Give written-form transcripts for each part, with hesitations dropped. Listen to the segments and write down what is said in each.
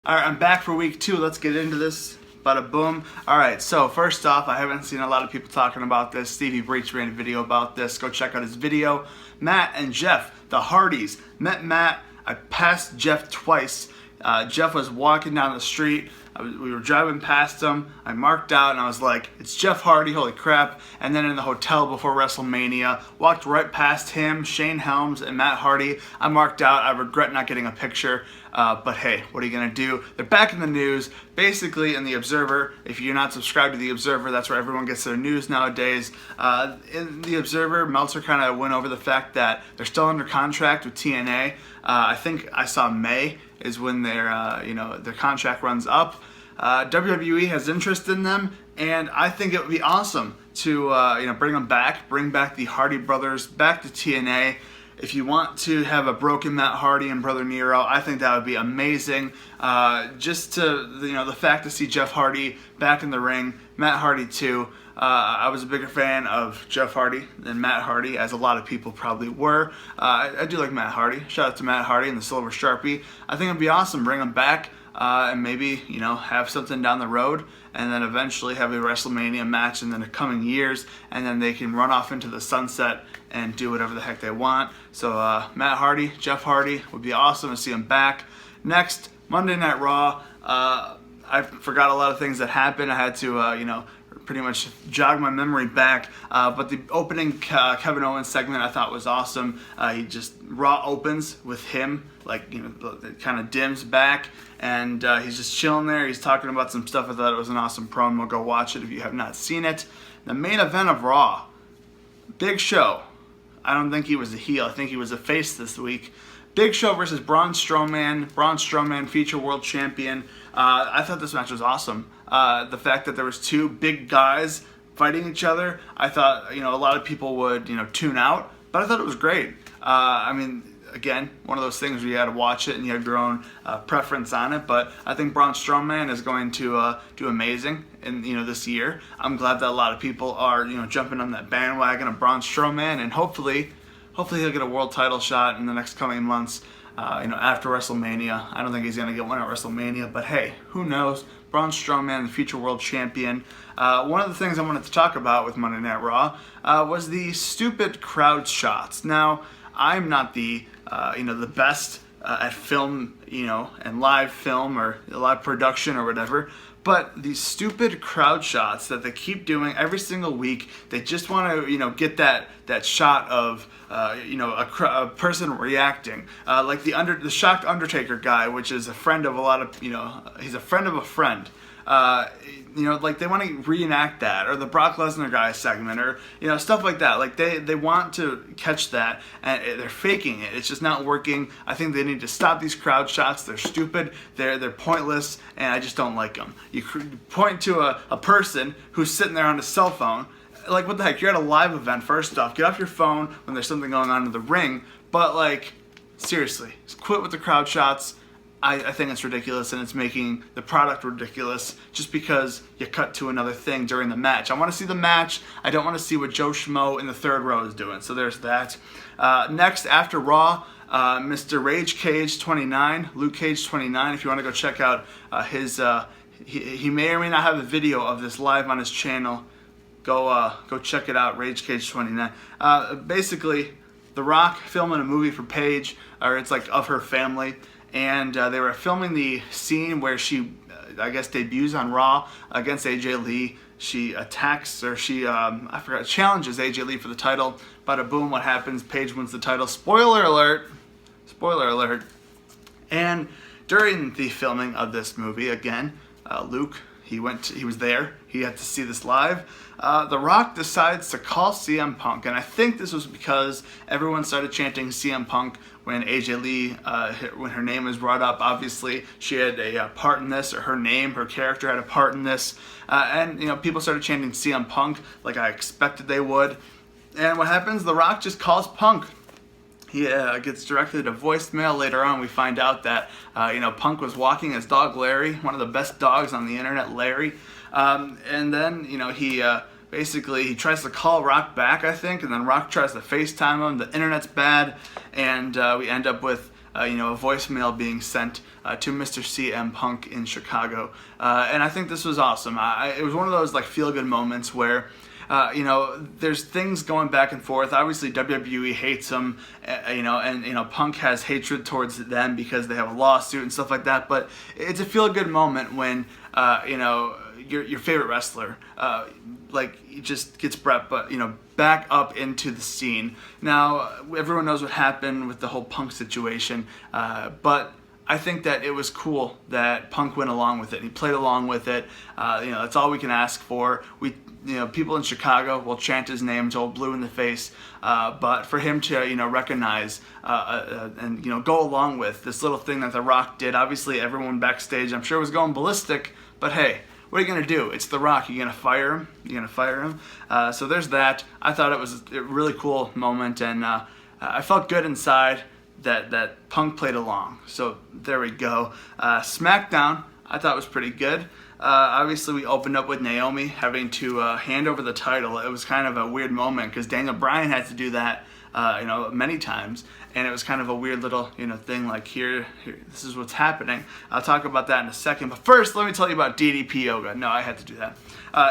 Alright, I'm back for week 2. Let's get into this. Bada boom. Alright, so first off, I haven't seen a lot of people talking about this. Stevie Breach made a video about this. Go check out his video. Matt and Jeff, the Hardys. Met Matt. I passed Jeff twice. Jeff was walking down the street. We were driving past him. I marked out and I was like, it's Jeff Hardy, holy crap. And then in the hotel before WrestleMania, walked right past him, Shane Helms, and Matt Hardy. I marked out. I regret not getting a picture. But hey, what are you going to do? They're back in the news. Basically, in The Observer, if you're not subscribed to The Observer, that's where everyone gets their news nowadays. In The Observer, Meltzer kind of went over the fact that they're still under contract with TNA. I think I saw May is when their contract runs up. WWE has interest in them, and I think it would be awesome to bring them back, bring back the Hardy brothers back to TNA. If you want to have a broken Matt Hardy and Brother Nero, I think that would be amazing. Just to the fact to see Jeff Hardy back in the ring, Matt Hardy too. I was a bigger fan of Jeff Hardy than Matt Hardy, as a lot of people probably were. I do like Matt Hardy. Shout out to Matt Hardy and the Silver Sharpie. I think it'd be awesome. Bring him back. And maybe, have something down the road, and then eventually have a WrestleMania match in the coming years, and then they can run off into the sunset and do whatever the heck they want. So Matt Hardy, Jeff Hardy, would be awesome to see him back. Next, Monday Night Raw. I forgot a lot of things that happened. I had to, pretty much jog my memory back. But the opening Kevin Owens segment I thought was awesome. Raw opens with him, it kind of dims back, and he's just chilling there. He's talking about some stuff. I thought it was an awesome promo. Go watch it if you have not seen it. The main event of Raw, Big Show. I don't think he was a heel. I think he was a face this week. Big Show versus Braun Strowman. Braun Strowman, future world champion. I thought this match was awesome. The fact that there was two big guys fighting each other, I thought a lot of people would tune out, but I thought it was great. Again, one of those things where you got to watch it and you have your own preference on it. But I think Braun Strowman is going to do amazing in this year. I'm glad that a lot of people are jumping on that bandwagon of Braun Strowman, and hopefully he'll get a world title shot in the next coming months. After WrestleMania. I don't think he's going to get one at WrestleMania, but hey, who knows? Braun Strowman, the future world champion. One of the things I wanted to talk about with Monday Night Raw was the stupid crowd shots. Now, I'm not the best at film, and live film or live production or whatever, but these stupid crowd shots that they keep doing every single week, they just want to, get that shot of, a person reacting, like the shocked Undertaker guy, which is a friend of a lot of, he's a friend of a friend. They want to reenact that, or the Brock Lesnar guy segment, or stuff like that. Like they want to catch that, and they're faking it. It's just not working. I think they need to stop these crowd shots. They're stupid. They're pointless, and I just don't like them. You point to a person who's sitting there on a cell phone. Like, what the heck? You're at a live event. First off, get off your phone when there's something going on in the ring. But seriously, just quit with the crowd shots. I think it's ridiculous, and it's making the product ridiculous just because you cut to another thing during the match. I want to see the match. I don't want to see what Joe Schmo in the third row is doing. So there's that. Next, after Raw, Mr. Rage Cage 29, Luke Cage 29. If you want to go check out his, he may or may not have a video of this live on his channel. Go check it out, Rage Cage 29. Basically, The Rock filming a movie for Paige, or it's of her family. And they were filming the scene where she, I guess, debuts on Raw against AJ Lee. She attacks, or challenges AJ Lee for the title. Bada boom, what happens? Paige wins the title. Spoiler alert. Spoiler alert. And during the filming of this movie, again, Luke, he was there. He had to see this live. The Rock decides to call CM Punk, and I think this was because everyone started chanting CM Punk when AJ Lee, when her name was brought up. Obviously, she had a part in this, or her character had a part in this, and people started chanting CM Punk like I expected they would. And what happens? The Rock just calls Punk. He gets directed a voicemail. Later on, we find out that Punk was walking his dog Larry, one of the best dogs on the internet, Larry. And then he tries to call Rock back, I think, and then Rock tries to FaceTime him. The internet's bad, and we end up with a voicemail being sent to Mr. CM Punk in Chicago, and I think this was awesome. It was one of those like feel-good moments where there's things going back and forth. Obviously, WWE hates him, and Punk has hatred towards them because they have a lawsuit and stuff like that. But it's a feel-good moment when your favorite wrestler he just gets brought, back up into the scene. Now everyone knows what happened with the whole Punk situation, but I think that it was cool that Punk went along with it. He played along with it. That's all we can ask for. People in Chicago will chant his name until blue in the face. But for him to, recognize and go along with this little thing that The Rock did. Obviously, everyone backstage, I'm sure, was going ballistic. But hey, what are you gonna do? It's The Rock. You're gonna fire him. So there's that. I thought it was a really cool moment, and I felt good inside that Punk played along. So there we go. SmackDown, I thought was pretty good. Obviously, we opened up with Naomi having to hand over the title. It was kind of a weird moment because Daniel Bryan had to do that, many times, and it was kind of a weird little, thing. Like here, this is what's happening. I'll talk about that in a second. But first, let me tell you about DDP Yoga. No, I had to do that.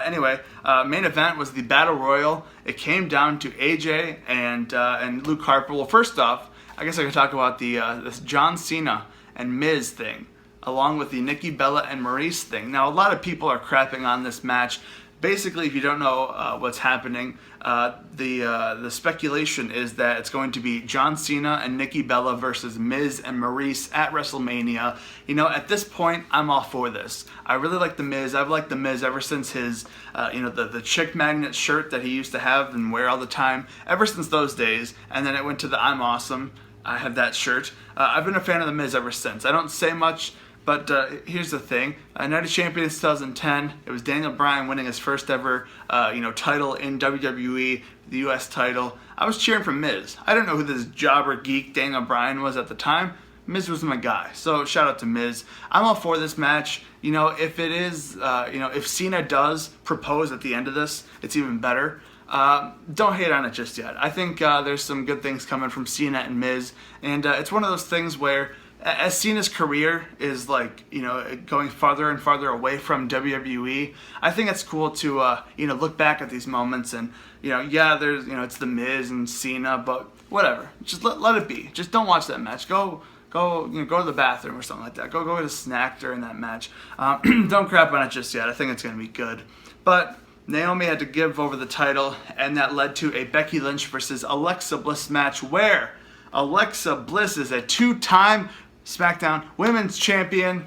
Anyway, main event was the Battle Royal. It came down to AJ and Luke Harper. Well, first off, I guess I could talk about this John Cena and Miz thing, along with the Nikki Bella and Maurice thing. Now, a lot of people are crapping on this match. Basically, if you don't know what's happening, the speculation is that it's going to be John Cena and Nikki Bella versus Miz and Maurice at WrestleMania. At this point, I'm all for this. I really like The Miz. I've liked The Miz ever since his, the chick magnet shirt that he used to have and wear all the time, ever since those days. And then it went to the I'm Awesome. I have that shirt. I've been a fan of The Miz ever since. I don't say much, but here's the thing. Night of Champions 2010, it was Daniel Bryan winning his first ever title in WWE, the US title. I was cheering for Miz. I don't know who this jobber geek Daniel Bryan was at the time. Miz was my guy, so shout out to Miz. I'm all for this match. If it is, if Cena does propose at the end of this, it's even better. Don't hate on it just yet. I think there's some good things coming from Cena and Miz, and it's one of those things where, as Cena's career is going farther and farther away from WWE, I think it's cool to look back at these moments and there's it's the Miz and Cena, but whatever, just let it be. Just don't watch that match. Go to the bathroom or something like that. Go get a snack during that match. Don't crap on it just yet. I think it's gonna be good, but Naomi had to give over the title, and that led to a Becky Lynch versus Alexa Bliss match where Alexa Bliss is a two-time SmackDown Women's Champion.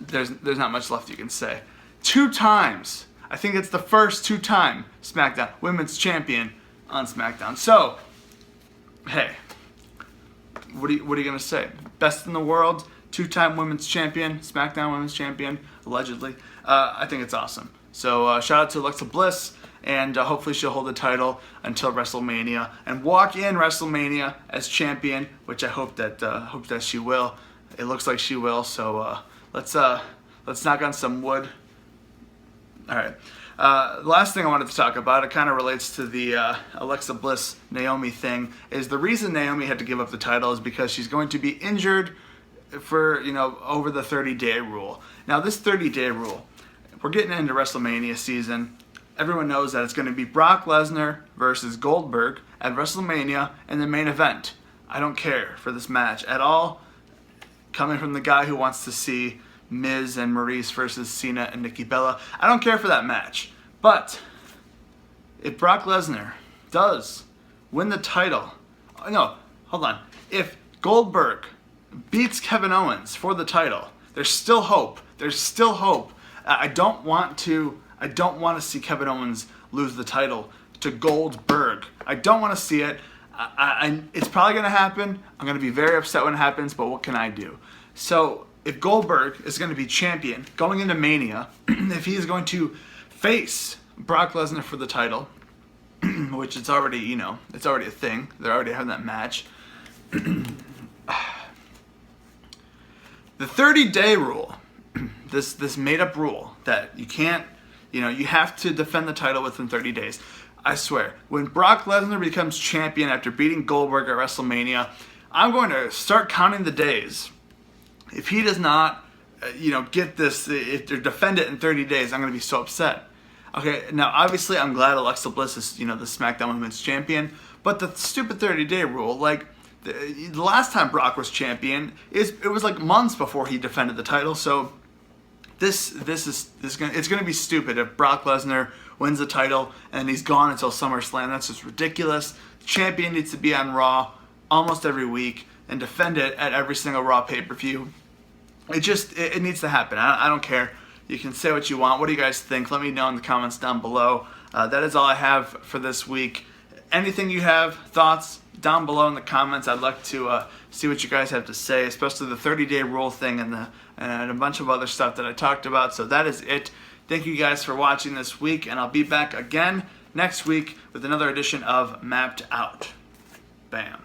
There's not much left you can say. 2 times. I think it's the first 2-time SmackDown Women's Champion on SmackDown. So, hey, what are you gonna say? Best in the world, 2-time Women's Champion, SmackDown Women's Champion, allegedly. I think it's awesome. So shout out to Alexa Bliss, and hopefully she'll hold the title until WrestleMania and walk in WrestleMania as champion, which I hope that she will. It looks like she will. So let's knock on some wood. All right. The last thing I wanted to talk about, it kind of relates to the Alexa Bliss Naomi thing, is the reason Naomi had to give up the title is because she's going to be injured for over the 30-day rule. Now this 30-day rule, we're getting into WrestleMania season. Everyone knows that it's going to be Brock Lesnar versus Goldberg at WrestleMania in the main event. I don't care for this match at all. Coming from the guy who wants to see Miz and Maurice versus Cena and Nikki Bella, I don't care for that match. But if Brock Lesnar does win the title, no, hold on. If Goldberg beats Kevin Owens for the title, there's still hope. There's still hope. I don't want to see Kevin Owens lose the title to Goldberg. I don't want to see it. It's probably going to happen. I'm going to be very upset when it happens, but what can I do? So if Goldberg is going to be champion going into Mania, if he's going to face Brock Lesnar for the title, which it's already, it's already a thing. They're already having that match. The 30-day rule, this made-up rule that you can't, you have to defend the title within 30 days. I swear, when Brock Lesnar becomes champion after beating Goldberg at WrestleMania, I'm going to start counting the days. If he does not, get this, if they defend it in 30 days, I'm going to be so upset. Okay, now obviously I'm glad Alexa Bliss is, the SmackDown Women's Champion, but the stupid 30-day rule, like, the last time Brock was champion, it was like months before he defended the title, so it's going to be stupid if Brock Lesnar wins the title and he's gone until SummerSlam. That's just ridiculous. The champion needs to be on Raw almost every week and defend it at every single Raw pay-per-view. It needs to happen. I don't care. You can say what you want. What do you guys think? Let me know in the comments down below. That is all I have for this week. Anything you have, thoughts, down below in the comments. I'd like to see what you guys have to say, especially the 30-day rule thing and a bunch of other stuff that I talked about. So that is it. Thank you guys for watching this week, and I'll be back again next week with another edition of Mapped Out. Bam.